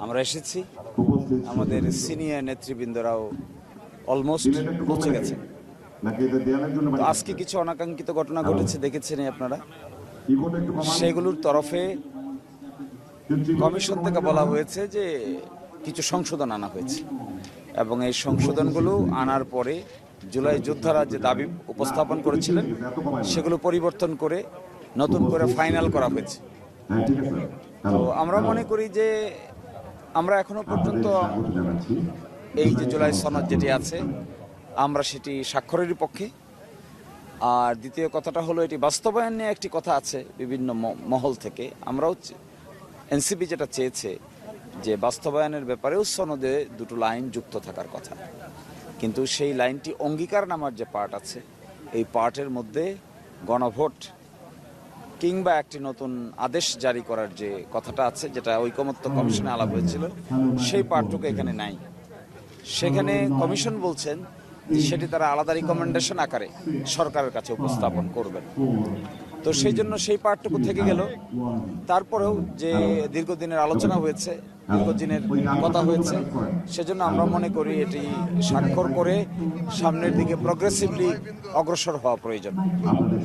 আমরা এসেছি, আমাদের সিনিয়র নেতৃবৃন্দরাও অলমোস্ট পৌঁছে গেছে। তো আজকে কিছু অনাকাঙ্ক্ষিত ঘটনা ঘটেছে, দেখেছেন আপনারা। সেগুলোর তরফে কমিশন থেকে বলা হয়েছে যে কিছু সংশোধন আনা হয়েছে এবং এই সংশোধনগুলো আনার পরে জুলাই যোদ্ধারা যে দাবি উপস্থাপন করেছিলেন সেগুলো পরিবর্তন করে নতুন করে ফাইনাল করা হয়েছে। তো আমরা মনে করি যে আমরা এখনো পর্যন্ত এই যে জুলাই সনদ যেটি আছে আমরা সেটি স্বাক্ষরেরই পক্ষে। আর দ্বিতীয় কথাটা হলো এটি বাস্তবায়ন নিয়ে একটি কথা আছে বিভিন্ন মহল থেকে। আমরাও এনসিপি যেটা চেয়েছে যে বাস্তবায়নের ব্যাপারেও সনদে দুটো লাইন যুক্ত থাকার কথা, কিন্তু সেই লাইনটি অঙ্গীকারনামার যে পার্ট আছে এই পার্টের মধ্যে গণভোট কিংবা একটি নতুন আদেশ জারি করার যে কথাটা আছে, যেটা ঐকমত্য কমিশনে আলাপ হয়েছিল, সেই পার্টটুকু এখানে নাই। সেখানে কমিশন বলছেন সেটি তারা আলাদা রিকমেন্ডেশন আকারে সরকারের কাছে উপস্থাপন করবেন। তো সেই জন্য সেই পার্টটুকু থেকে গেল। তারপরেও যে দীর্ঘদিনের আলোচনা হয়েছে, দীর্ঘদিনের কথা হয়েছে, সেজন্য আমরা মনে করি এটি স্বাক্ষর করে সামনের দিকে প্রগ্রেসিভলি অগ্রসর হওয়া প্রয়োজন।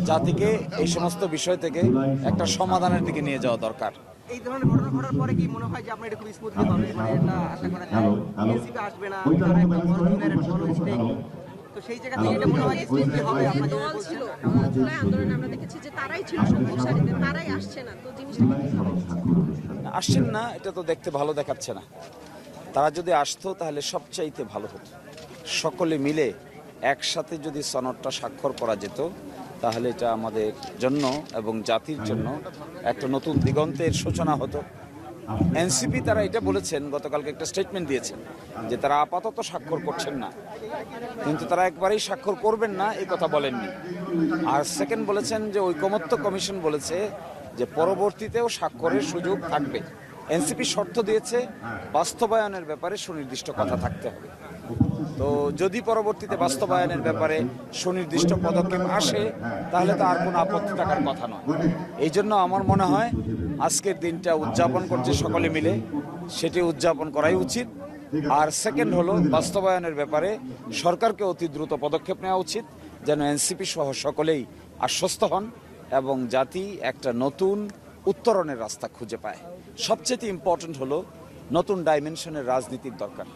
জাতিকে এই সমস্ত বিষয় থেকে একটা সমাধানের দিকে নিয়ে যাওয়া দরকার। এই ধরনের ঘটনা ঘটার পরে কি মনে হয় যে আপনার এটা খুব স্মুথলি হবে, মানে এটা আশা করা যায় এনসিপি আসবে না, তারা একটা বড় জুনের একটা বড় স্টেক, তো সেই জায়গা থেকে এটা মনে হয় স্মুথলি হবে? আপনারা যেটা বলছেন জুলাই আন্দোলনে আমরা দেখেছি যে তারাই ছিল সম্মুখ সারিতে, তারাই আসছে না, তো জিনিসটা কি হবে? আসছেন না, এটা তো দেখতে ভালো দেখাচ্ছে না। তারা যদি আসতো তাহলে সবচাইতে ভালো হতো। সকলে মিলে একসাথে যদি সনদটা স্বাক্ষর করা যেত তাহলে এটা আমাদের জন্য এবং জাতির জন্য একটা নতুন দিগন্তের সূচনা হতো। এনসিপি তারা এটা বলেছেন, গতকালকে একটা স্টেটমেন্ট দিয়েছেন যে তারা আপাতত স্বাক্ষর করছেন না, কিন্তু তারা একবারেই স্বাক্ষর করবেন না এই কথা বলেননি। আর সেকেন্ড বলেছেন যে ঐকমত্য কমিশন বলেছে যে পরবর্তীতেও স্বাক্ষরের সুযোগ থাকবে। এনসিপি শর্ত দিয়েছে বাস্তবায়নের ব্যাপারে সুনির্দিষ্ট কথা থাকতে হবে। তো যদি পরবর্তীতে বাস্তবায়নের ব্যাপারে সুনির্দিষ্ট পদক্ষেপ আসে তাহলে তো আর কোনো আপত্তি থাকার কথা নয়। এই জন্য আমার মনে হয় আজকের দিনটা উদযাপন করছে সকলে মিলে, সেটি উদযাপন করাই উচিত। আর সেকেন্ড হলো বাস্তবায়নের ব্যাপারে সরকারকে অতি দ্রুত পদক্ষেপ নেওয়া উচিত, যেন এনসিপি সহ সকলেই আশ্বস্ত হন এবং জাতি একটা নতুন উত্তরণের রাস্তা খুঁজে পায়। সবচেয়ে ইম্পর্টেন্ট হলো নতুন ডাইমেনশনের রাজনীতির দরকার।